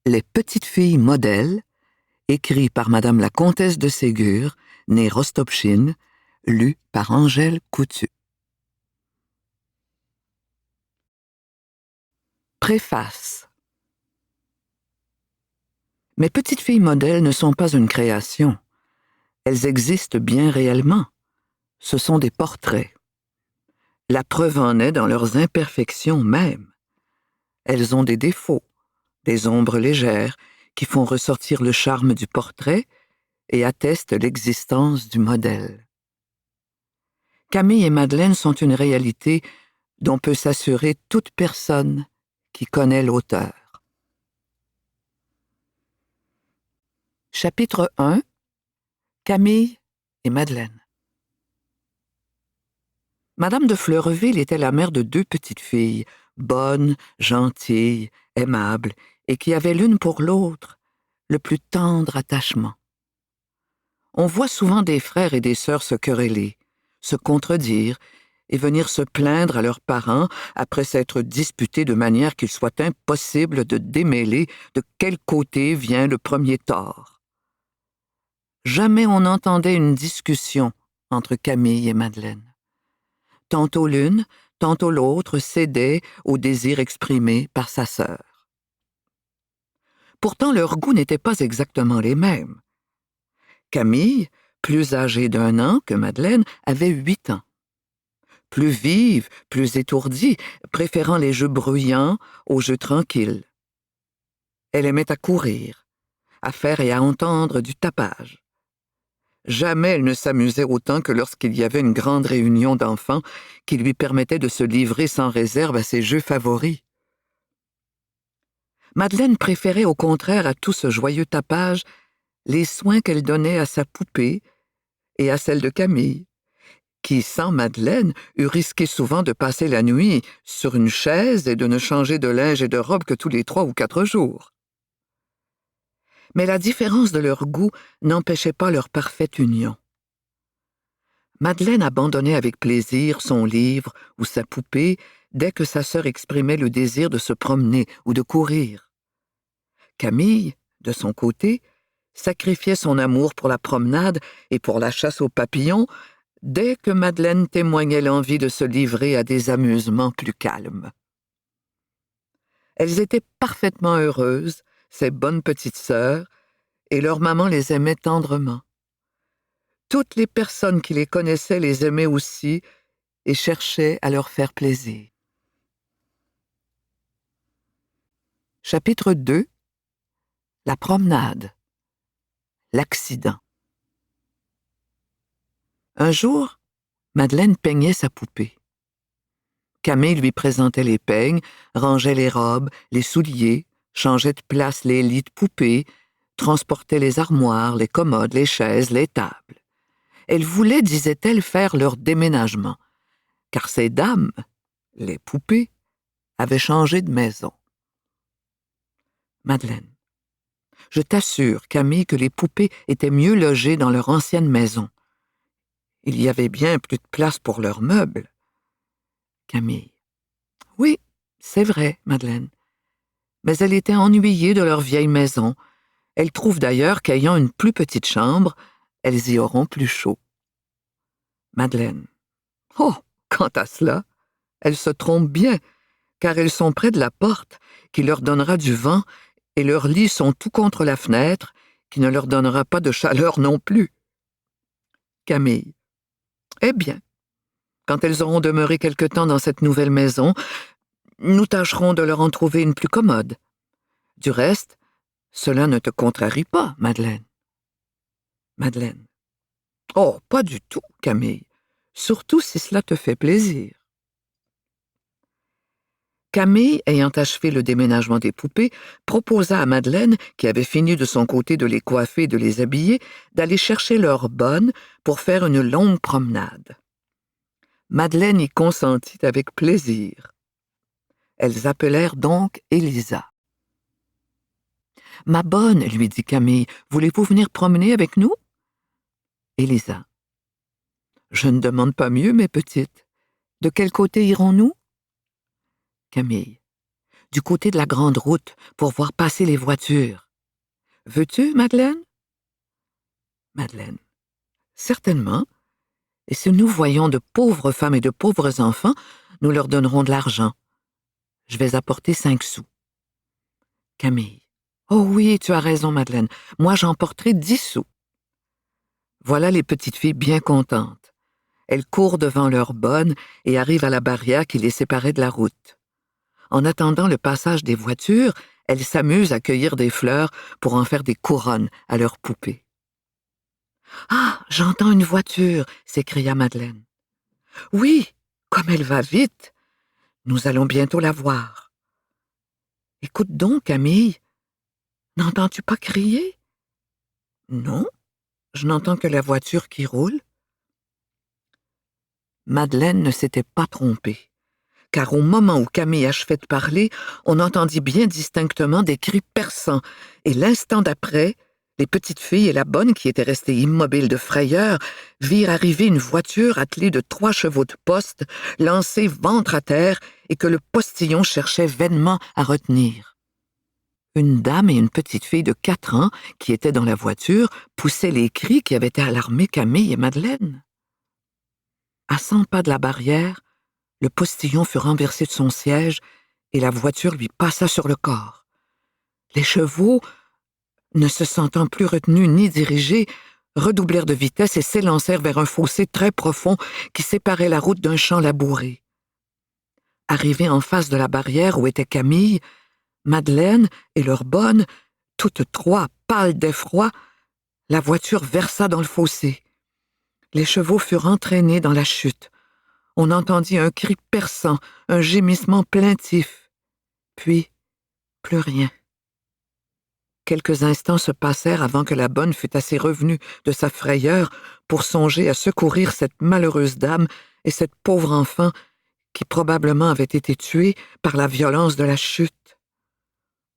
Les petites filles modèles, écrit par Madame la Comtesse de Ségur, née Rostopchine, lu par Angèle Coutu. Préface. Mes petites filles modèles ne sont pas une création. Elles existent bien réellement. Ce sont des portraits. La preuve en est dans leurs imperfections même. Elles ont des défauts, des ombres légères qui font ressortir le charme du portrait et attestent l'existence du modèle. Camille et Madeleine sont une réalité dont peut s'assurer toute personne qui connaît l'auteur. Chapitre 1. Camille et Madeleine. Madame de Fleureville était la mère de 2 petites filles, bonnes, gentilles, aimables, et qui avaient l'une pour l'autre le plus tendre attachement. On voit souvent des frères et des sœurs se quereller, se contredire et venir se plaindre à leurs parents après s'être disputés de manière qu'il soit impossible de démêler de quel côté vient le premier tort. Jamais on n'entendait une discussion entre Camille et Madeleine. Tantôt l'une, tantôt l'autre cédait au désir exprimé par sa sœur. Pourtant, leurs goûts n'étaient pas exactement les mêmes. Camille, plus âgée d'1 an que Madeleine, avait 8 ans. Plus vive, plus étourdie, préférant les jeux bruyants aux jeux tranquilles. Elle aimait à courir, à faire et à entendre du tapage. Jamais elle ne s'amusait autant que lorsqu'il y avait une grande réunion d'enfants qui lui permettait de se livrer sans réserve à ses jeux favoris. Madeleine préférait au contraire à tout ce joyeux tapage les soins qu'elle donnait à sa poupée et à celle de Camille, qui, sans Madeleine, eût risqué souvent de passer la nuit sur une chaise et de ne changer de linge et de robe que tous les 3 ou 4 jours. Mais la différence de leurs goûts n'empêchait pas leur parfaite union. Madeleine abandonnait avec plaisir son livre ou sa poupée dès que sa sœur exprimait le désir de se promener ou de courir. Camille, de son côté, sacrifiait son amour pour la promenade et pour la chasse aux papillons dès que Madeleine témoignait l'envie de se livrer à des amusements plus calmes. Elles étaient parfaitement heureuses, ces bonnes petites sœurs, et leur maman les aimait tendrement. Toutes les personnes qui les connaissaient les aimaient aussi et cherchaient à leur faire plaisir. Chapitre 2. La promenade. L'accident. Un jour, Madeleine peignait sa poupée. Camille lui présentait les peignes, rangeait les robes, les souliers, changeait de place les lits de poupées, transportait les armoires, les commodes, les chaises, les tables. Elle voulait, disait-elle, faire leur déménagement, car ces dames, les poupées, avaient changé de maison. Madeleine. Je t'assure, Camille, que les poupées étaient mieux logées dans leur ancienne maison. Il y avait bien plus de place pour leurs meubles. Camille. Oui, c'est vrai, Madeleine. Mais elles étaient ennuyées de leur vieille maison. Elles trouvent d'ailleurs qu'ayant une plus petite chambre, elles y auront plus chaud. Madeleine. Oh, quant à cela, elles se trompent bien, car elles sont près de la porte, qui leur donnera du vent, et leurs lits sont tout contre la fenêtre, qui ne leur donnera pas de chaleur non plus. Camille. Eh bien, quand elles auront demeuré quelque temps dans cette nouvelle maison, nous tâcherons de leur en trouver une plus commode. Du reste, cela ne te contrarie pas, Madeleine. Madeleine. Oh, pas du tout, Camille. Surtout si cela te fait plaisir. Camille, ayant achevé le déménagement des poupées, proposa à Madeleine, qui avait fini de son côté de les coiffer et de les habiller, d'aller chercher leurs bonnes pour faire une longue promenade. Madeleine y consentit avec plaisir. Elles appelèrent donc Élisa. « Ma bonne, lui dit Camille, voulez-vous venir promener avec nous? » Élisa. « Je ne demande pas mieux, mes petites. De quel côté irons-nous? » Camille. du côté de la grande route, pour voir passer les voitures. Veux-tu, Madeleine? Madeleine. Certainement. Et si nous voyons de pauvres femmes et de pauvres enfants, nous leur donnerons de l'argent. Je vais apporter 5 sous. Camille. Oh oui, tu as raison, Madeleine. Moi, j'emporterai 10 sous. Voilà les petites filles bien contentes. Elles courent devant leur bonne et arrivent à la barrière qui les séparait de la route. En attendant le passage des voitures, elles s'amusent à cueillir des fleurs pour en faire des couronnes à leurs poupées. « Ah, j'entends une voiture !» s'écria Madeleine. « Oui, comme elle va vite! Nous allons bientôt la voir. » « Écoute donc, Camille, n'entends-tu pas crier? »« Non, je n'entends que la voiture qui roule. » Madeleine ne s'était pas trompée, car au moment où Camille achevait de parler, on entendit bien distinctement des cris perçants, et l'instant d'après, les petites filles et la bonne, qui étaient restées immobiles de frayeur, virent arriver une voiture attelée de 3 chevaux de poste, lancée ventre à terre, et que le postillon cherchait vainement à retenir. Une dame et une petite fille de 4 ans, qui étaient dans la voiture, poussaient les cris qui avaient alarmé Camille et Madeleine. À 100 pas de la barrière, le postillon fut renversé de son siège et la voiture lui passa sur le corps. Les chevaux, ne se sentant plus retenus ni dirigés, redoublèrent de vitesse et s'élancèrent vers un fossé très profond qui séparait la route d'un champ labouré. Arrivés en face de la barrière où était Camille, Madeleine et leur bonne, toutes 3 pâles d'effroi, la voiture versa dans le fossé. Les chevaux furent entraînés dans la chute. On entendit un cri perçant, un gémissement plaintif. Puis, plus rien. Quelques instants se passèrent avant que la bonne fût assez revenue de sa frayeur pour songer à secourir cette malheureuse dame et cette pauvre enfant qui probablement avait été tuée par la violence de la chute.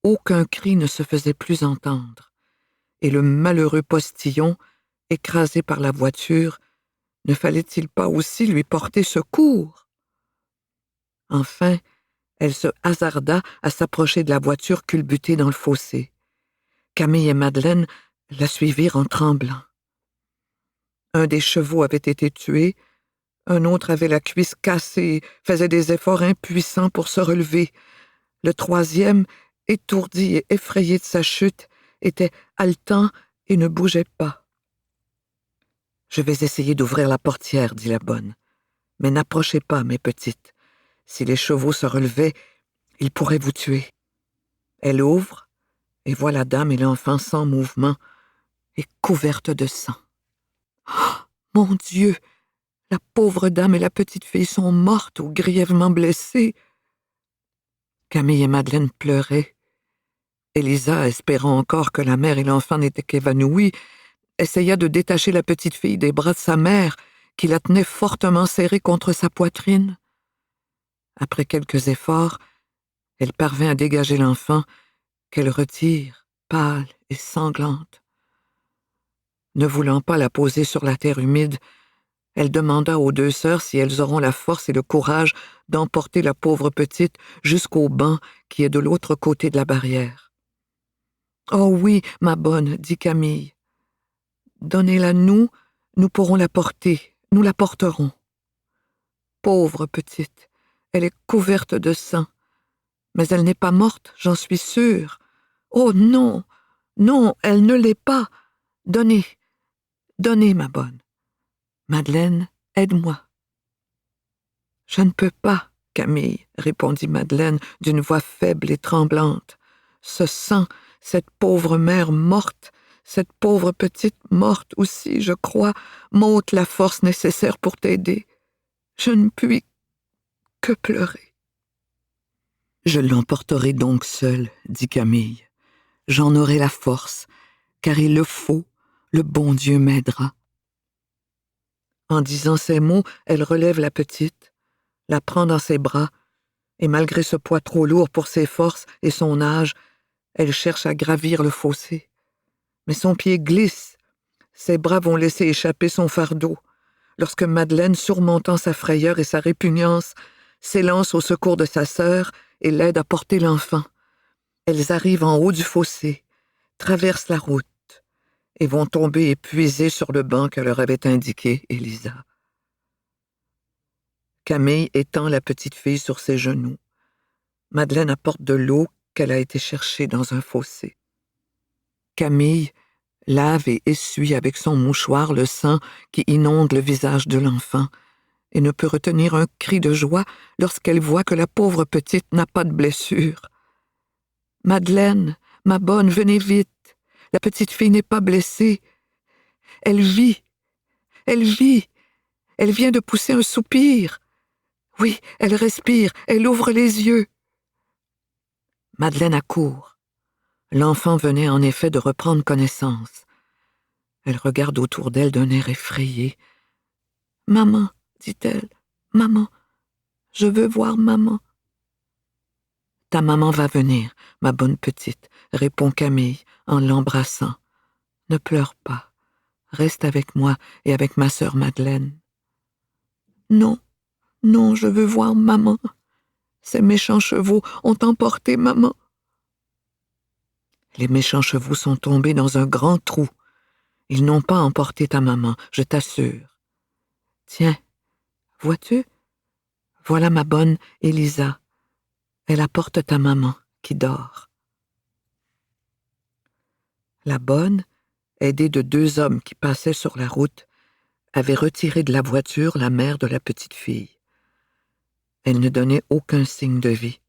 Aucun cri ne se faisait plus entendre, et le malheureux postillon, écrasé par la voiture, ne fallait-il pas aussi lui porter secours? Enfin, elle se hasarda à s'approcher de la voiture culbutée dans le fossé. Camille et Madeleine la suivirent en tremblant. Un des chevaux avait été tué, un autre avait la cuisse cassée et faisait des efforts impuissants pour se relever. Le 3e, étourdi et effrayé de sa chute, était haletant et ne bougeait pas. « Je vais essayer d'ouvrir la portière, » dit la bonne. « Mais n'approchez pas, mes petites. Si les chevaux se relevaient, ils pourraient vous tuer. » Elle ouvre et voit la dame et l'enfant sans mouvement et couverte de sang. « Oh, mon Dieu! La pauvre dame et la petite fille sont mortes ou grièvement blessées. » Camille et Madeleine pleuraient. Élisa, espérant encore que la mère et l'enfant n'étaient qu'évanouis, essaya de détacher la petite fille des bras de sa mère, qui la tenait fortement serrée contre sa poitrine. Après quelques efforts, elle parvint à dégager l'enfant, qu'elle retire, pâle et sanglante. Ne voulant pas la poser sur la terre humide, elle demanda aux 2 sœurs si elles auront la force et le courage d'emporter la pauvre petite jusqu'au banc qui est de l'autre côté de la barrière. « Oh oui, ma bonne, » dit Camille. « Donnez-la nous, nous pourrons la porter, nous la porterons. » Pauvre petite, elle est couverte de sang, mais elle n'est pas morte, j'en suis sûre. Oh non, non, elle ne l'est pas. Donnez, donnez, ma bonne. Madeleine, aide-moi. Je ne peux pas, Camille, répondit Madeleine d'une voix faible et tremblante. Ce sang, cette pauvre mère morte, cette pauvre petite morte aussi, je crois, m'ôte la force nécessaire pour t'aider. Je ne puis que pleurer. Je l'emporterai donc seule, dit Camille. J'en aurai la force, car il le faut, le bon Dieu m'aidera. En disant ces mots, elle relève la petite, la prend dans ses bras, et malgré ce poids trop lourd pour ses forces et son âge, elle cherche à gravir le fossé. Mais son pied glisse, ses bras vont laisser échapper son fardeau, lorsque Madeleine, surmontant sa frayeur et sa répugnance, s'élance au secours de sa sœur et l'aide à porter l'enfant. Elles arrivent en haut du fossé, traversent la route et vont tomber épuisées sur le banc que leur avait indiqué Élisa. Camille étend la petite fille sur ses genoux. Madeleine apporte de l'eau qu'elle a été chercher dans un fossé. Camille lave et essuie avec son mouchoir le sang qui inonde le visage de l'enfant et ne peut retenir un cri de joie lorsqu'elle voit que la pauvre petite n'a pas de blessure. « Madeleine, ma bonne, venez vite. La petite fille n'est pas blessée. Elle vit. Elle vit. Elle vient de pousser un soupir. Oui, elle respire. Elle ouvre les yeux. » Madeleine accourt. L'enfant venait en effet de reprendre connaissance. Elle regarde autour d'elle d'un air effrayé. « Maman, dit-elle, maman, je veux voir maman. »« Ta maman va venir, ma bonne petite, » répond Camille en l'embrassant. « Ne pleure pas. Reste avec moi et avec ma sœur Madeleine. »« Non, non, je veux voir maman. Ces méchants chevaux ont emporté maman. » Les méchants chevaux sont tombés dans un grand trou. Ils n'ont pas emporté ta maman, je t'assure. Tiens, vois-tu? Voilà ma bonne Élisa. Elle apporte ta maman qui dort. La bonne, aidée de 2 hommes qui passaient sur la route, avait retiré de la voiture la mère de la petite fille. Elle ne donnait aucun signe de vie.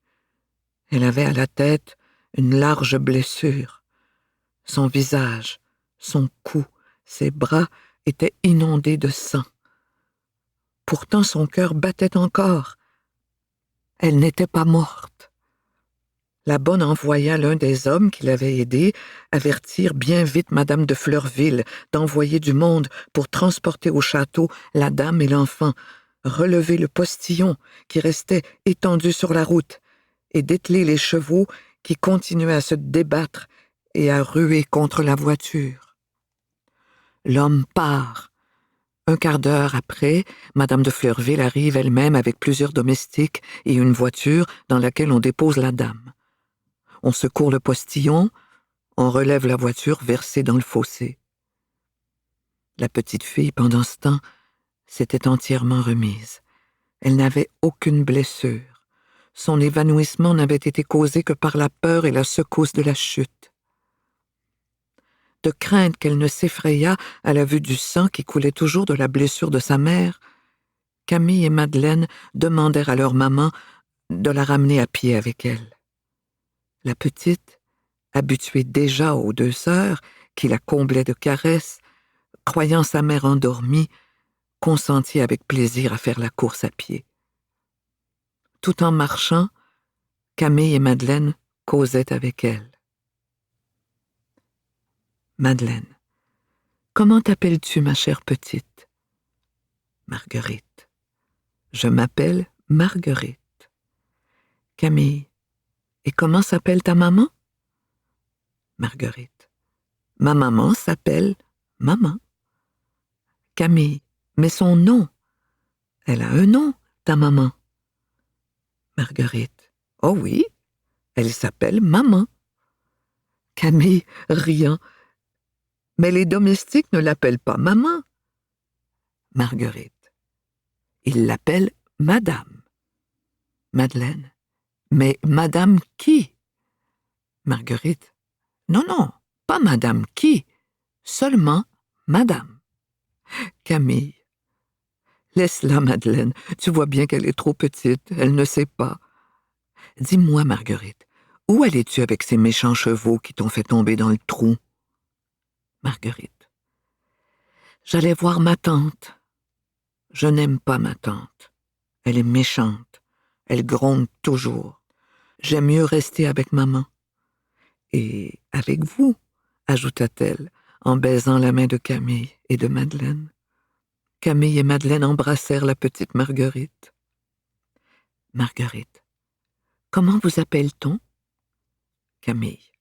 Elle avait à la tête une large blessure. Son visage, son cou, ses bras étaient inondés de sang. Pourtant son cœur battait encore. Elle n'était pas morte. La bonne envoya l'un des hommes qui l'avait aidée avertir bien vite Madame de Fleurville d'envoyer du monde pour transporter au château la dame et l'enfant, relever le postillon qui restait étendu sur la route et dételer les chevaux qui continuaient à se débattre et à ruer contre la voiture. L'homme part. Un quart d'heure après, Madame de Fleurville arrive elle-même avec plusieurs domestiques et une voiture dans laquelle on dépose la dame. On secourt le postillon, on relève la voiture versée dans le fossé. La petite fille, pendant ce temps, s'était entièrement remise. Elle n'avait aucune blessure. Son évanouissement n'avait été causé que par la peur et la secousse de la chute. De crainte qu'elle ne s'effrayât à la vue du sang qui coulait toujours de la blessure de sa mère, Camille et Madeleine demandèrent à leur maman de la ramener à pied avec elle. La petite, habituée déjà aux 2 sœurs, qui la comblaient de caresses, croyant sa mère endormie, consentit avec plaisir à faire la course à pied. Tout en marchant, Camille et Madeleine causaient avec elle. Madeleine. Comment t'appelles-tu, ma chère petite? Marguerite. Je m'appelle Marguerite. Camille. Et comment s'appelle ta maman? Marguerite. Ma maman s'appelle Maman. Camille. Mais son nom? Elle a un nom, ta maman. Marguerite. Oh oui, elle s'appelle Maman. Camille, riant. Mais les domestiques ne l'appellent pas Maman. Marguerite. Ils l'appellent Madame. Madeleine. Mais Madame qui? Marguerite. Non, non, pas Madame qui, seulement Madame. Camille. Laisse-la, Madeleine, tu vois bien qu'elle est trop petite, elle ne sait pas. Dis-moi, Marguerite, où allais-tu avec ces méchants chevaux qui t'ont fait tomber dans le trou? Marguerite. J'allais voir ma tante. Je n'aime pas ma tante. Elle est méchante. Elle gronde toujours. J'aime mieux rester avec maman. Et avec vous, ajouta-t-elle, en baisant la main de Camille et de Madeleine. Camille et Madeleine embrassèrent la petite Marguerite. Marguerite. Comment vous appelle-t-on? Camille.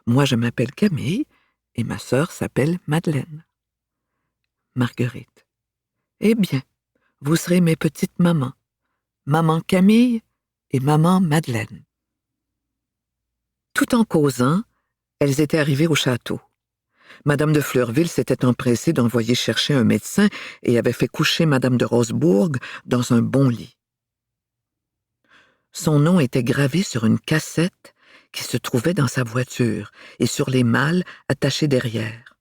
Moi, je m'appelle Camille et ma sœur s'appelle Madeleine. Marguerite. Eh bien, vous serez mes petites mamans, maman Camille et maman Madeleine. Tout en causant, elles étaient arrivées au château. Madame de Fleurville s'était empressée d'envoyer chercher un médecin et avait fait coucher Madame de Rosebourg dans un bon lit. Son nom était gravé sur une cassette qui se trouvait dans sa voiture et sur les malles attachées derrière.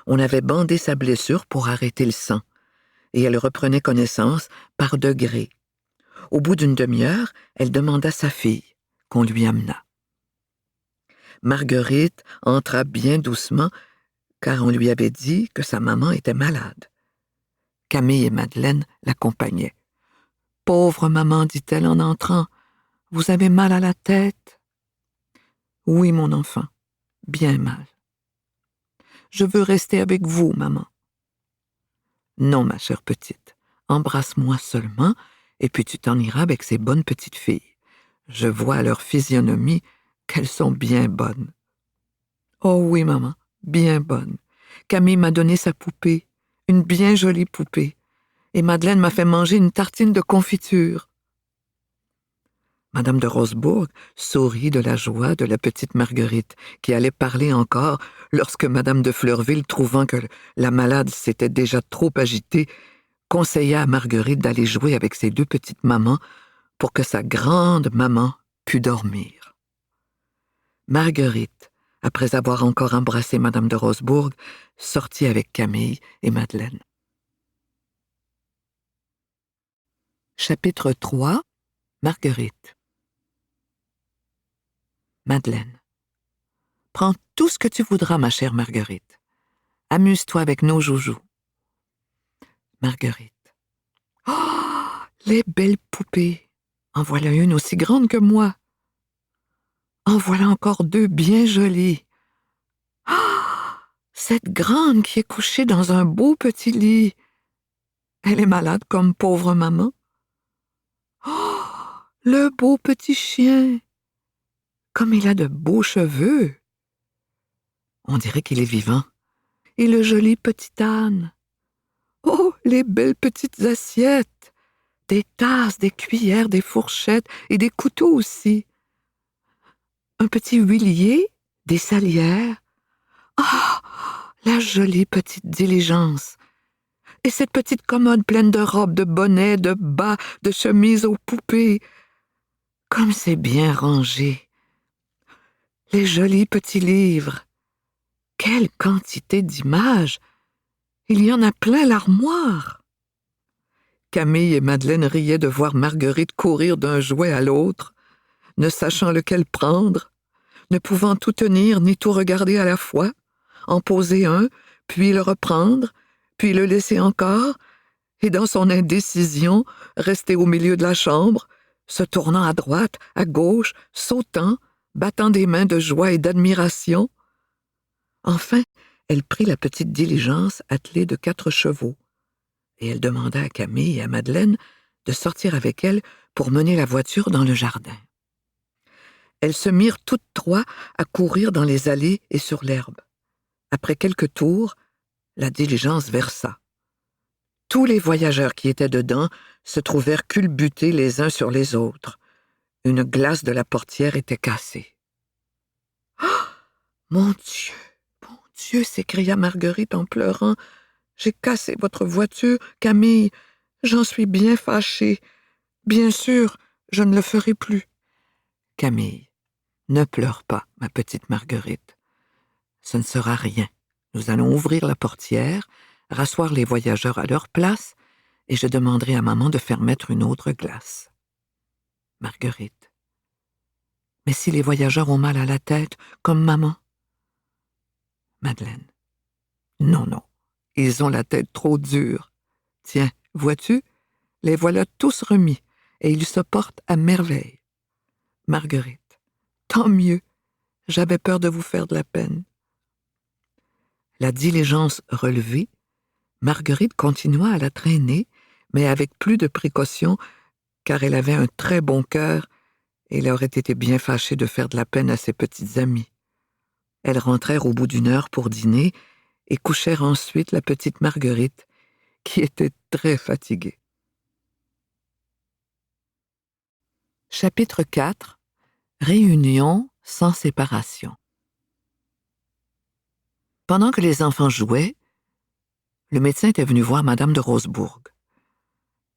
On avait bandé sa blessure pour arrêter le sang, et elle reprenait connaissance par degrés. Au bout d'une demi-heure, elle demanda sa fille, qu'on lui amena. Marguerite entra bien doucement, car on lui avait dit que sa maman était malade. Camille et Madeleine l'accompagnaient. « Pauvre maman, dit-elle en entrant, vous avez mal à la tête? »« Oui, mon enfant, bien mal. »« Je veux rester avec vous, maman. »« Non, ma chère petite, embrasse-moi seulement, et puis tu t'en iras avec ces bonnes petites filles. Je vois à leur physionomie qu'elles sont bien bonnes. »« Oh oui, maman, bien bonnes. Camille m'a donné sa poupée, une bien jolie poupée, et Madeleine m'a fait manger une tartine de confiture. » Madame de Rosebourg sourit de la joie de la petite Marguerite, qui allait parler encore lorsque Madame de Fleurville, trouvant que la malade s'était déjà trop agitée, conseilla à Marguerite d'aller jouer avec ses deux petites mamans pour que sa grande maman pût dormir. Marguerite, après avoir encore embrassé Madame de Rosebourg, sortit avec Camille et Madeleine. Chapitre 3. Marguerite. Madeleine. Prends tout ce que tu voudras, ma chère Marguerite. Amuse-toi avec nos joujoux. Marguerite. Oh, les belles poupées! En voilà une aussi grande que moi. En voilà encore deux bien jolies. Ah, cette grande qui est couchée dans un beau petit lit. Elle est malade comme pauvre maman. Oh, le beau petit chien! Comme il a de beaux cheveux. On dirait qu'il est vivant. Et le joli petit âne. Oh, les belles petites assiettes! Des tasses, des cuillères, des fourchettes et des couteaux aussi. Un petit huilier, des salières. Ah, la jolie petite diligence. Et cette petite commode pleine de robes, de bonnets, de bas, de chemises aux poupées. Comme c'est bien rangé. Les jolis petits livres. Quelle quantité d'images! Il y en a plein l'armoire. Camille et Madeleine riaient de voir Marguerite courir d'un jouet à l'autre, ne sachant lequel prendre, ne pouvant tout tenir ni tout regarder à la fois, en poser un, puis le reprendre, puis le laisser encore, et dans son indécision, rester au milieu de la chambre, se tournant à droite, à gauche, sautant, battant des mains de joie et d'admiration. Enfin, elle prit la petite diligence attelée de 4 chevaux, et elle demanda à Camille et à Madeleine de sortir avec elle pour mener la voiture dans le jardin. Elles se mirent toutes trois à courir dans les allées et sur l'herbe. Après quelques tours, la diligence versa. Tous les voyageurs qui étaient dedans se trouvèrent culbutés les uns sur les autres. Une glace de la portière était cassée. « Ah! Mon Dieu! » s'écria Marguerite en pleurant. « J'ai cassé votre voiture, Camille. J'en suis bien fâchée. Bien sûr, je ne le ferai plus. » Camille. Ne pleure pas, ma petite Marguerite. Ce ne sera rien. Nous allons ouvrir la portière, rasseoir les voyageurs à leur place, et je demanderai à maman de faire mettre une autre glace. Marguerite. Mais si les voyageurs ont mal à la tête, comme maman? Madeleine. Non, non, ils ont la tête trop dure. Tiens, vois-tu, les voilà tous remis, et ils se portent à merveille. Marguerite. Tant mieux. J'avais peur de vous faire de la peine. La diligence relevée, Marguerite continua à la traîner, mais avec plus de précaution, car elle avait un très bon cœur et elle aurait été bien fâchée de faire de la peine à ses petites amies. Elles rentrèrent au bout d'une heure pour dîner et couchèrent ensuite la petite Marguerite, qui était très fatiguée. Chapitre 4. Réunion sans séparation. Pendant que les enfants jouaient, le médecin était venu voir Madame de Rosebourg.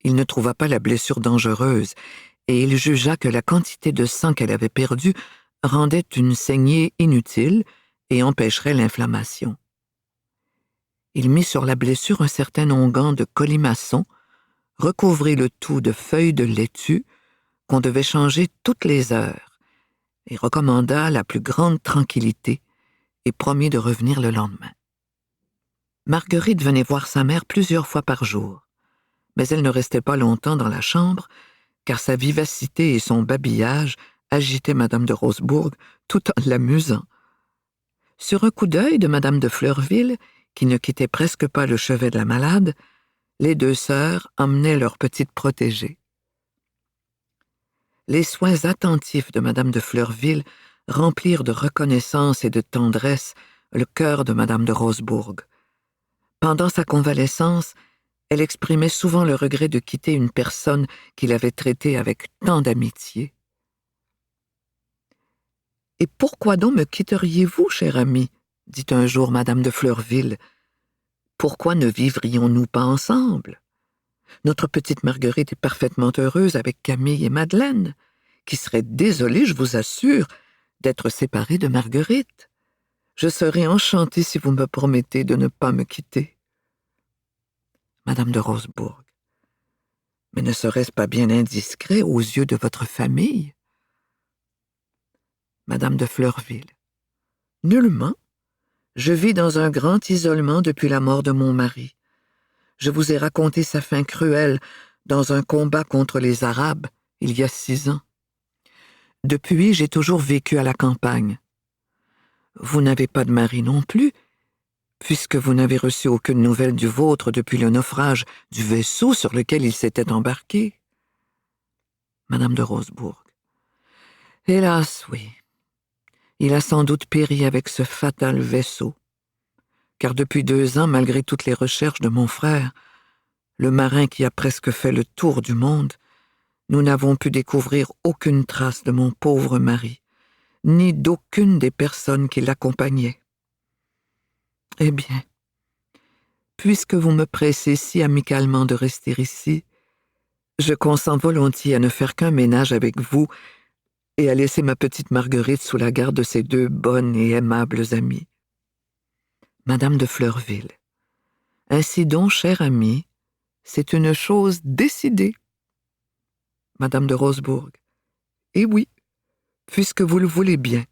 Il ne trouva pas la blessure dangereuse et il jugea que la quantité de sang qu'elle avait perdue rendait une saignée inutile et empêcherait l'inflammation. Il mit sur la blessure un certain onguent de colimaçon, recouvrit le tout de feuilles de laitue qu'on devait changer toutes les heures et recommanda la plus grande tranquillité et promit de revenir le lendemain. Marguerite venait voir sa mère plusieurs fois par jour, mais elle ne restait pas longtemps dans la chambre, car sa vivacité et son babillage agitaient Madame de Rosebourg tout en l'amusant. Sur un coup d'œil de Madame de Fleurville, qui ne quittait presque pas le chevet de la malade, les deux sœurs emmenaient leur petite protégée. Les soins attentifs de Madame de Fleurville remplirent de reconnaissance et de tendresse le cœur de Madame de Rosebourg. Pendant sa convalescence, elle exprimait souvent le regret de quitter une personne qu'il avait traitée avec tant d'amitié. « Et pourquoi donc me quitteriez-vous, cher ami ?» dit un jour Madame de Fleurville. « Pourquoi ne vivrions-nous pas ensemble? Notre petite Marguerite est parfaitement heureuse avec Camille et Madeleine, qui seraient désolées, je vous assure, d'être séparées de Marguerite. Je serai enchantée si vous me promettez de ne pas me quitter. » Madame de Rosebourg. « Mais ne serait-ce pas bien indiscret aux yeux de votre famille? » Madame de Fleurville. « Nullement. Je vis dans un grand isolement depuis la mort de mon mari. Je vous ai raconté sa fin cruelle dans un combat contre les Arabes il y a 6 ans. Depuis, j'ai toujours vécu à la campagne. Vous n'avez pas de mari non plus, puisque vous n'avez reçu aucune nouvelle du vôtre depuis le naufrage du vaisseau sur lequel il s'était embarqué. » Madame de Rosebourg. « Hélas, oui. Il a sans doute péri avec ce fatal vaisseau, car depuis 2 ans, malgré toutes les recherches de mon frère, le marin qui a presque fait le tour du monde, nous n'avons pu découvrir aucune trace de mon pauvre mari, ni d'aucune des personnes qui l'accompagnaient. Eh bien, puisque vous me pressez si amicalement de rester ici, je consens volontiers à ne faire qu'un ménage avec vous et à laisser ma petite Marguerite sous la garde de ces 2 bonnes et aimables amies. » Madame de Fleurville. « Ainsi donc, chère amie, c'est une chose décidée. » Madame de Rosebourg. « Eh oui, puisque vous le voulez bien,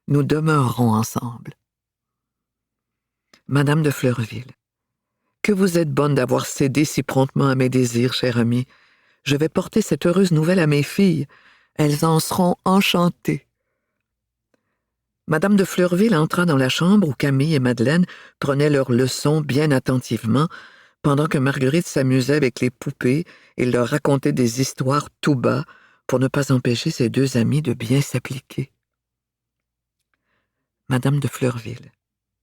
nous demeurerons ensemble. » Madame de Fleurville. « Que vous êtes bonne d'avoir cédé si promptement à mes désirs, chère amie. Je vais porter cette heureuse nouvelle à mes filles. Elles en seront enchantées. » Madame de Fleurville entra dans la chambre où Camille et Madeleine prenaient leurs leçons bien attentivement, pendant que Marguerite s'amusait avec les poupées et leur racontait des histoires tout bas pour ne pas empêcher ses 2 amies de bien s'appliquer. Madame de Fleurville.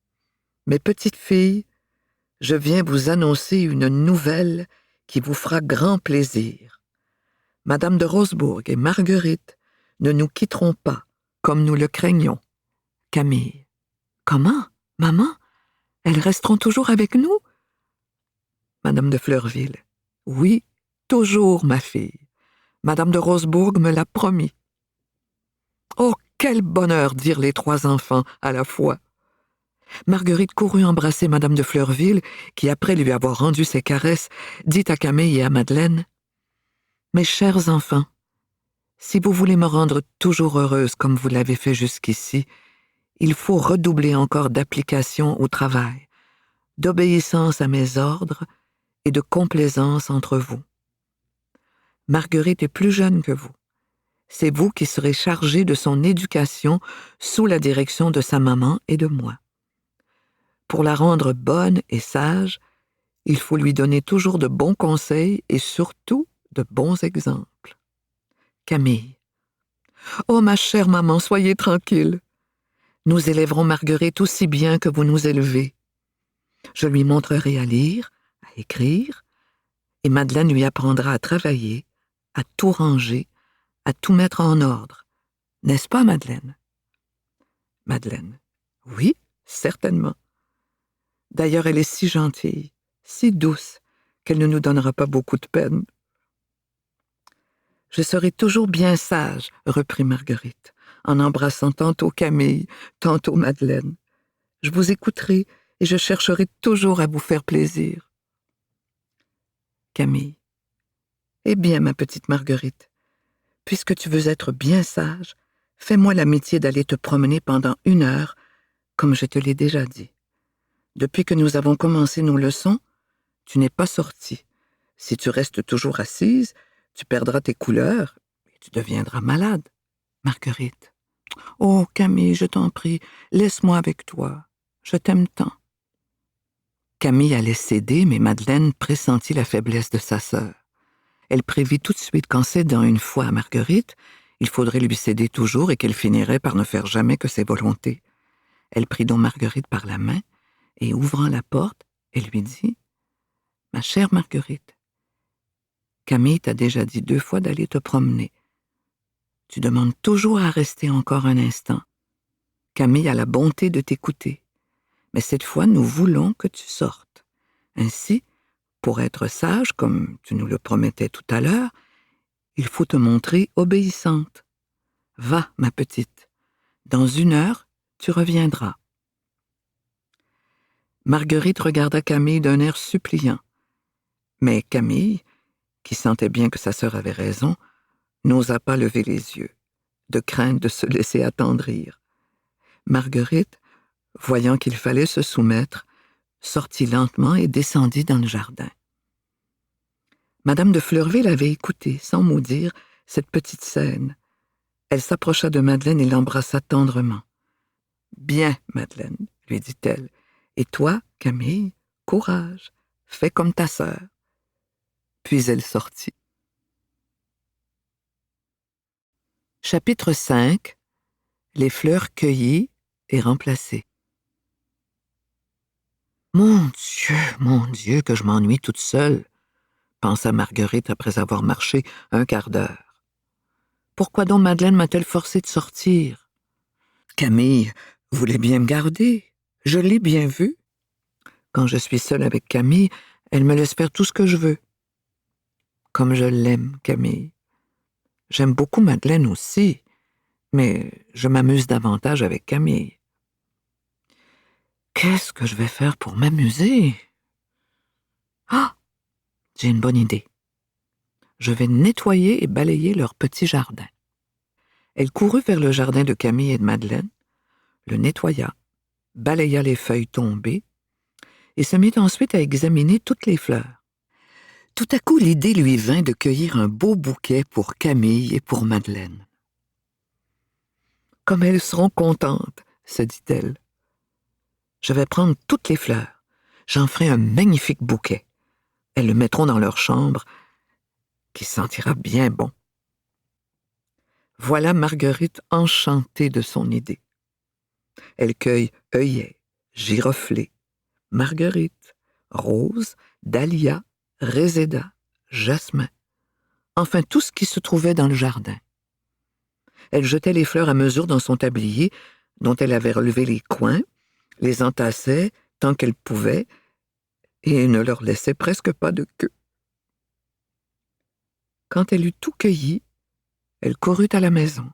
« Mes petites filles, je viens vous annoncer une nouvelle qui vous fera grand plaisir. Madame de Rosebourg et Marguerite ne nous quitteront pas, comme nous le craignons. » Camille. « Comment, maman? Elles resteront toujours avec nous? » Madame de Fleurville. « Oui, toujours, ma fille. Madame de Rosebourg me l'a promis. » Oh, quel bonheur, dirent les 3 enfants à la fois. Marguerite courut embrasser Madame de Fleurville, qui, après lui avoir rendu ses caresses, dit à Camille et à Madeleine: « Mes chers enfants, si vous voulez me rendre toujours heureuse comme vous l'avez fait jusqu'ici, il faut redoubler encore d'application au travail, d'obéissance à mes ordres et de complaisance entre vous. Marguerite est plus jeune que vous. C'est vous qui serez chargée de son éducation sous la direction de sa maman et de moi. Pour la rendre bonne et sage, il faut lui donner toujours de bons conseils et surtout de bons exemples. » Camille. « Oh, ma chère maman, soyez tranquille. Nous élèverons Marguerite aussi bien que vous nous élevez. Je lui montrerai à lire, à écrire, et Madeleine lui apprendra à travailler, à tout ranger, à tout mettre en ordre. N'est-ce pas, Madeleine? » Madeleine. Oui, certainement. D'ailleurs, elle est si gentille, si douce, qu'elle ne nous donnera pas beaucoup de peine. Je serai toujours bien sage, reprit Marguerite, en embrassant tantôt Camille, tantôt Madeleine. Je vous écouterai et je chercherai toujours à vous faire plaisir. Camille. Eh bien, ma petite Marguerite, puisque tu veux être bien sage, fais-moi l'amitié d'aller te promener pendant 1 heure, comme je te l'ai déjà dit. Depuis que nous avons commencé nos leçons, tu n'es pas sortie. Si tu restes toujours assise, tu perdras tes couleurs et tu deviendras malade. Marguerite. Oh, Camille, je t'en prie, laisse-moi avec toi. Je t'aime tant. Camille allait céder, mais Madeleine pressentit la faiblesse de sa sœur. Elle prévit tout de suite qu'en cédant une fois à Marguerite, il faudrait lui céder toujours et qu'elle finirait par ne faire jamais que ses volontés. Elle prit donc Marguerite par la main et, ouvrant la porte, elle lui dit « Ma chère Marguerite, Camille t'a déjà dit 2 fois d'aller te promener. Tu demandes toujours à rester encore un instant. Camille a la bonté de t'écouter, mais cette fois, nous voulons que tu sortes. Ainsi, pour être sage, comme tu nous le promettais tout à l'heure, il faut te montrer obéissante. Va, ma petite, dans 1 heure, tu reviendras. » Marguerite regarda Camille d'un air suppliant. Mais Camille, qui sentait bien que sa sœur avait raison, n'osa pas lever les yeux, de crainte de se laisser attendrir. Marguerite, voyant qu'il fallait se soumettre, sortit lentement et descendit dans le jardin. Madame de Fleurville avait écouté, sans mot dire, cette petite scène. Elle s'approcha de Madeleine et l'embrassa tendrement. « Bien, Madeleine, lui dit-elle. Et toi, Camille, courage, fais comme ta sœur. » Puis elle sortit. Chapitre 5. Les fleurs cueillies et remplacées. Mon Dieu, que je m'ennuie toute seule, pensa Marguerite après avoir marché 1/4 d'heure. Pourquoi donc Madeleine m'a-t-elle forcée de sortir? Camille voulait bien me garder, je l'ai bien vue. Quand je suis seule avec Camille, elle me laisse faire tout ce que je veux. Comme je l'aime, Camille. J'aime beaucoup Madeleine aussi, mais je m'amuse davantage avec Camille. Qu'est-ce que je vais faire pour m'amuser? Ah! J'ai une bonne idée. Je vais nettoyer et balayer leur petit jardin. Elle courut vers le jardin de Camille et de Madeleine, le nettoya, balaya les feuilles tombées et se mit ensuite à examiner toutes les fleurs. Tout à coup, l'idée lui vint de cueillir un beau bouquet pour Camille et pour Madeleine. « Comme elles seront contentes, » se dit-elle. « Je vais prendre toutes les fleurs. J'en ferai un magnifique bouquet. Elles le mettront dans leur chambre, qui sentira bien bon. » Voilà Marguerite enchantée de son idée. Elle cueille œillets, giroflées, marguerites, roses, dahlias, résédas, jasmin, enfin tout ce qui se trouvait dans le jardin. Elle jetait les fleurs à mesure dans son tablier, dont elle avait relevé les coins, les entassait tant qu'elle pouvait, et ne leur laissait presque pas de queue. Quand elle eut tout cueilli, elle courut à la maison,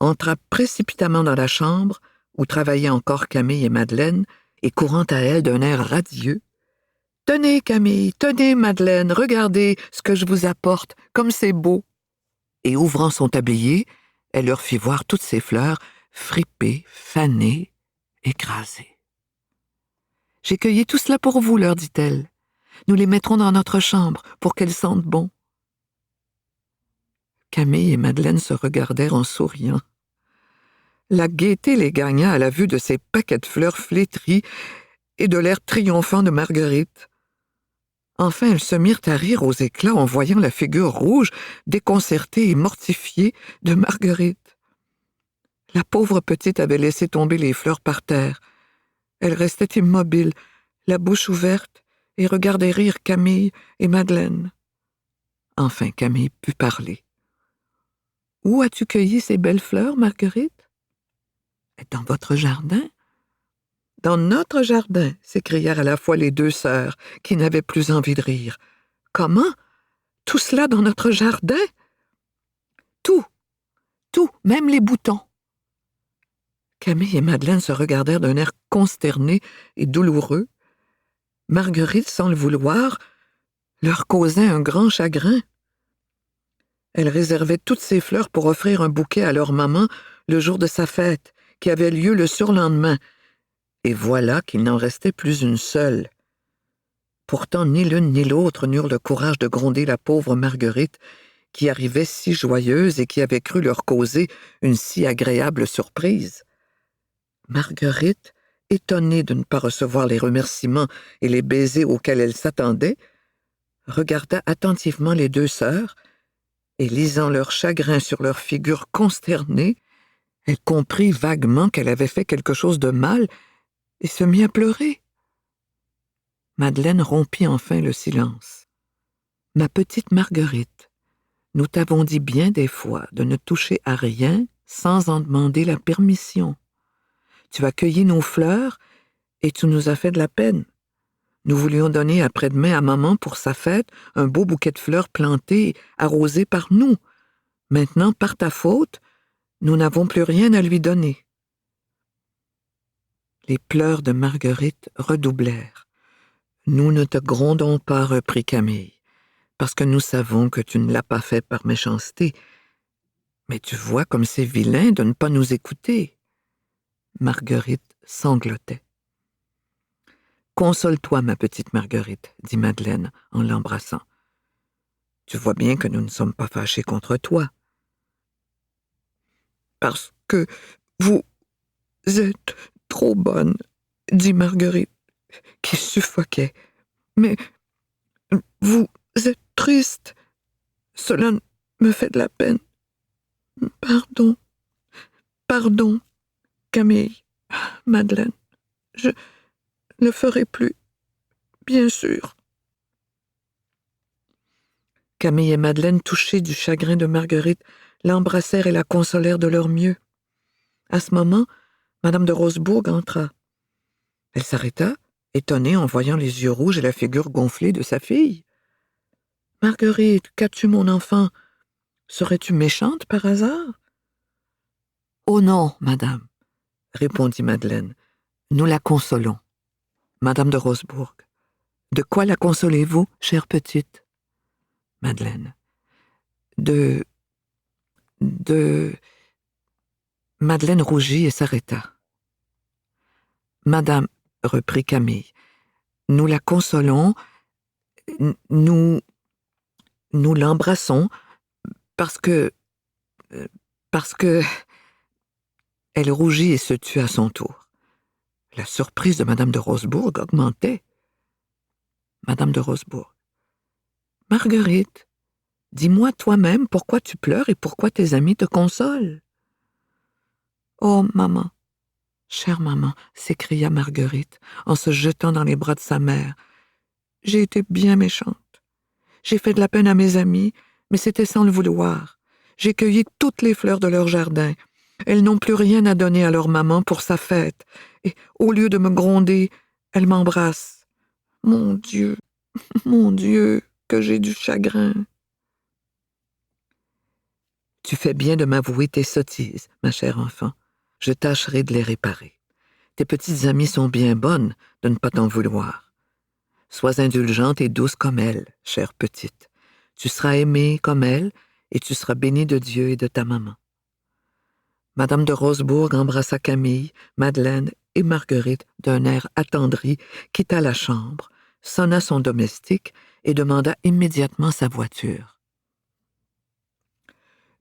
entra précipitamment dans la chambre où travaillaient encore Camille et Madeleine, et courant à elles d'un air radieux, « Tenez, Camille, tenez, Madeleine, regardez ce que je vous apporte, comme c'est beau. » Et ouvrant son tablier, elle leur fit voir toutes ces fleurs fripées, fanées, écrasées. « J'ai cueilli tout cela pour vous, leur dit-elle. Nous les mettrons dans notre chambre pour qu'elles sentent bon. » Camille et Madeleine se regardèrent en souriant. La gaieté les gagna à la vue de ces paquets de fleurs flétries et de l'air triomphant de Marguerite. Enfin, elles se mirent à rire aux éclats en voyant la figure rouge, déconcertée et mortifiée de Marguerite. La pauvre petite avait laissé tomber les fleurs par terre. Elle restait immobile, la bouche ouverte, et regardait rire Camille et Madeleine. Enfin, Camille put parler. « Où as-tu cueilli ces belles fleurs, Marguerite? » Dans votre jardin? Dans notre jardin, s'écrièrent à la fois les deux sœurs, qui n'avaient plus envie de rire. Comment? Tout cela dans notre jardin? Tout, tout, même les boutons. Camille et Madeleine se regardèrent d'un air consterné et douloureux. Marguerite, sans le vouloir, leur causait un grand chagrin. Elle réservait toutes ses fleurs pour offrir un bouquet à leur maman le jour de sa fête, qui avait lieu le surlendemain. Et voilà qu'il n'en restait plus une seule. Pourtant, ni l'une ni l'autre n'eurent le courage de gronder la pauvre Marguerite, qui arrivait si joyeuse et qui avait cru leur causer une si agréable surprise. Marguerite, étonnée de ne pas recevoir les remerciements et les baisers auxquels elle s'attendait, regarda attentivement les deux sœurs, et lisant leur chagrin sur leurs figures consternées, elle comprit vaguement qu'elle avait fait quelque chose de mal et se mit à pleurer. Madeleine rompit enfin le silence. « Ma petite Marguerite, nous t'avons dit bien des fois de ne toucher à rien sans en demander la permission. Tu as cueilli nos fleurs et tu nous as fait de la peine. Nous voulions donner après-demain à maman pour sa fête un beau bouquet de fleurs plantées, arrosées par nous. Maintenant, par ta faute, nous n'avons plus rien à lui donner. » Les pleurs de Marguerite redoublèrent. « Nous ne te grondons pas, reprit Camille, parce que nous savons que tu ne l'as pas fait par méchanceté. Mais tu vois comme c'est vilain de ne pas nous écouter. » Marguerite sanglotait. « Console-toi, ma petite Marguerite, dit Madeleine en l'embrassant. Tu vois bien que nous ne sommes pas fâchés contre toi. Parce que vous êtes trop bonne, dit Marguerite, qui suffoquait. Mais vous êtes triste. Cela me fait de la peine. Pardon, pardon, Camille, Madeleine, je ne le ferai plus, bien sûr. » Camille et Madeleine, touchées du chagrin de Marguerite, l'embrassèrent et la consolèrent de leur mieux. À ce moment, Madame de Rosebourg entra. Elle s'arrêta, étonnée en voyant les yeux rouges et la figure gonflée de sa fille. « Marguerite, qu'as-tu, mon enfant? Serais-tu méchante par hasard? »« Oh non, madame, » répondit Madeleine. « Nous la consolons. » Madame de Rosebourg. « De quoi la consolez-vous, chère petite? » Madeleine. « De... Madeleine rougit et s'arrêta. « Madame, reprit Camille, nous la consolons, nous l'embrassons, parce que... Elle rougit et se tut à son tour. La surprise de Madame de Rosebourg augmentait. Madame de Rosebourg. « Marguerite, dis-moi toi-même pourquoi tu pleures et pourquoi tes amis te consolent. »« Oh, maman, chère maman, s'écria Marguerite en se jetant dans les bras de sa mère. J'ai été bien méchante. J'ai fait de la peine à mes amis, mais c'était sans le vouloir. J'ai cueilli toutes les fleurs de leur jardin. Elles n'ont plus rien à donner à leur maman pour sa fête, et au lieu de me gronder, elles m'embrassent. Mon Dieu, que j'ai du chagrin. » « Tu fais bien de m'avouer tes sottises, ma chère enfant. Je tâcherai de les réparer. Tes petites amies sont bien bonnes de ne pas t'en vouloir. Sois indulgente et douce comme elles, chère petite. Tu seras aimée comme elles et tu seras bénie de Dieu et de ta maman. » Madame de Rosebourg embrassa Camille, Madeleine et Marguerite d'un air attendri, quitta la chambre, sonna son domestique et demanda immédiatement sa voiture.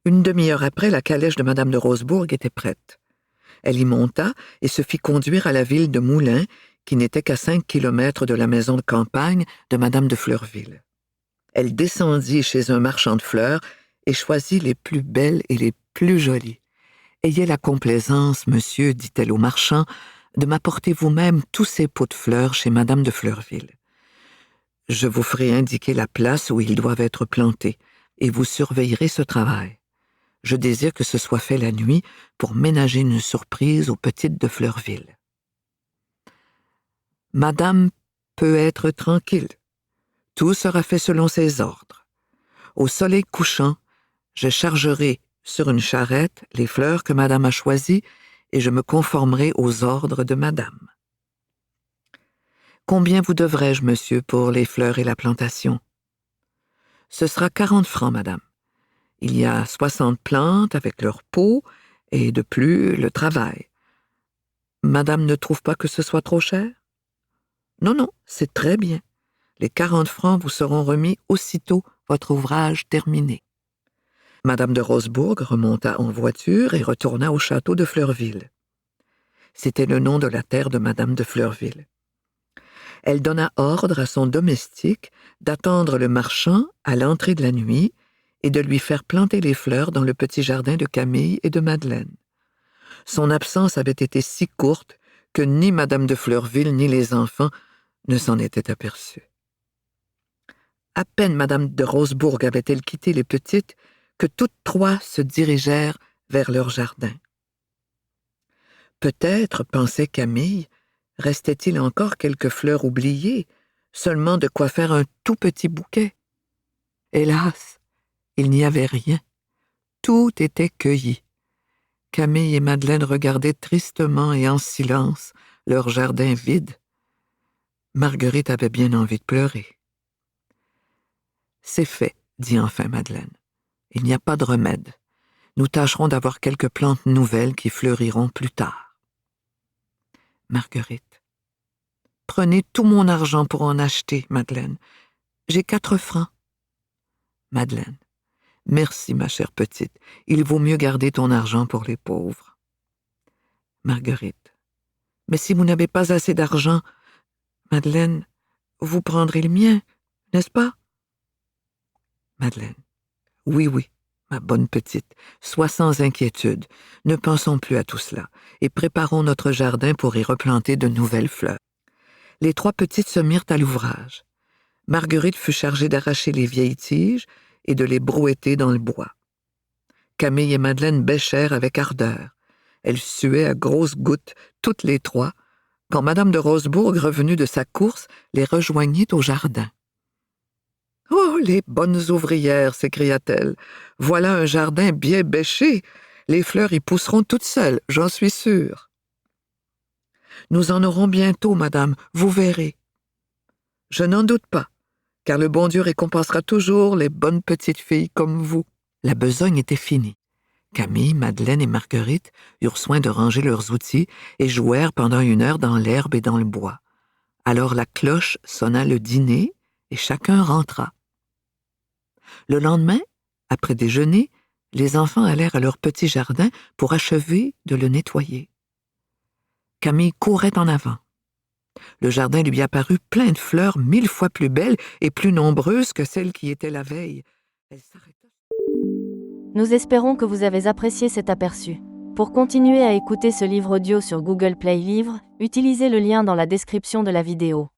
Une demi-heure après, la calèche de Madame de Rosebourg était prête. Elle y monta et se fit conduire à la ville de Moulins, qui n'était qu'à 5 kilomètres de la maison de campagne de Madame de Fleurville. Elle descendit chez un marchand de fleurs et choisit les plus belles et les plus jolies. « Ayez la complaisance, monsieur, dit-elle au marchand, de m'apporter vous-même tous ces pots de fleurs chez Madame de Fleurville. Je vous ferai indiquer la place où ils doivent être plantés, et vous surveillerez ce travail. Je désire que ce soit fait la nuit pour ménager une surprise aux petites de Fleurville. Madame peut être tranquille. Tout sera fait selon ses ordres. Au soleil couchant, je chargerai sur une charrette les fleurs que Madame a choisies et je me conformerai aux ordres de Madame. Combien vous devrais-je, monsieur, pour les fleurs et la plantation? Ce sera 40 francs, Madame. Il y a 60 plantes avec leur pot et de plus le travail. Madame ne trouve pas que ce soit trop cher? Non, non, c'est très bien. Les 40 francs vous seront remis aussitôt votre ouvrage terminé. Madame de Rosebourg remonta en voiture et retourna au château de Fleurville. C'était le nom de la terre de Madame de Fleurville. Elle donna ordre à son domestique d'attendre le marchand à l'entrée de la nuit et de lui faire planter les fleurs dans le petit jardin de Camille et de Madeleine. Son absence avait été si courte que ni Madame de Fleurville ni les enfants ne s'en étaient aperçus. À peine Madame de Rosebourg avait-elle quitté les petites que toutes trois se dirigèrent vers leur jardin. Peut-être, pensait Camille, restait-il encore quelques fleurs oubliées, seulement de quoi faire un tout petit bouquet. Hélas, il n'y avait rien. Tout était cueilli. Camille et Madeleine regardaient tristement et en silence leur jardin vide. Marguerite avait bien envie de pleurer. « C'est fait, dit enfin Madeleine. Il n'y a pas de remède. Nous tâcherons d'avoir quelques plantes nouvelles qui fleuriront plus tard. » Marguerite. « Prenez tout mon argent pour en acheter, Madeleine. J'ai 4 francs. » Madeleine. « Merci, ma chère petite. Il vaut mieux garder ton argent pour les pauvres. » Marguerite. « Mais si vous n'avez pas assez d'argent, Madeleine, vous prendrez le mien, n'est-ce pas? » Madeleine. « Oui, oui, ma bonne petite, sois sans inquiétude. Ne pensons plus à tout cela et préparons notre jardin pour y replanter de nouvelles fleurs. » Les 3 petites se mirent à l'ouvrage. Marguerite fut chargée d'arracher les vieilles tiges et de les brouetter dans le bois. Camille et Madeleine bêchèrent avec ardeur. Elles suaient à grosses gouttes, toutes les 3, quand Madame de Rosebourg, revenue de sa course, les rejoignit au jardin. « Oh, les bonnes ouvrières !» s'écria-t-elle. « Voilà un jardin bien bêché. Les fleurs y pousseront toutes seules, j'en suis sûre. »« Nous en aurons bientôt, madame, vous verrez. »« Je n'en doute pas, car le bon Dieu récompensera toujours les bonnes petites filles comme vous. » La besogne était finie. Camille, Madeleine et Marguerite eurent soin de ranger leurs outils et jouèrent pendant 1 heure dans l'herbe et dans le bois. Alors la cloche sonna le dîner et chacun rentra. Le lendemain, après déjeuner, les enfants allèrent à leur petit jardin pour achever de le nettoyer. Camille courait en avant. Le jardin lui apparut plein de fleurs 1000 fois plus belles et plus nombreuses que celles qui étaient la veille. Elle s'arrêta. Nous espérons que vous avez apprécié cet aperçu. Pour continuer à écouter ce livre audio sur Google Play Livres, utilisez le lien dans la description de la vidéo.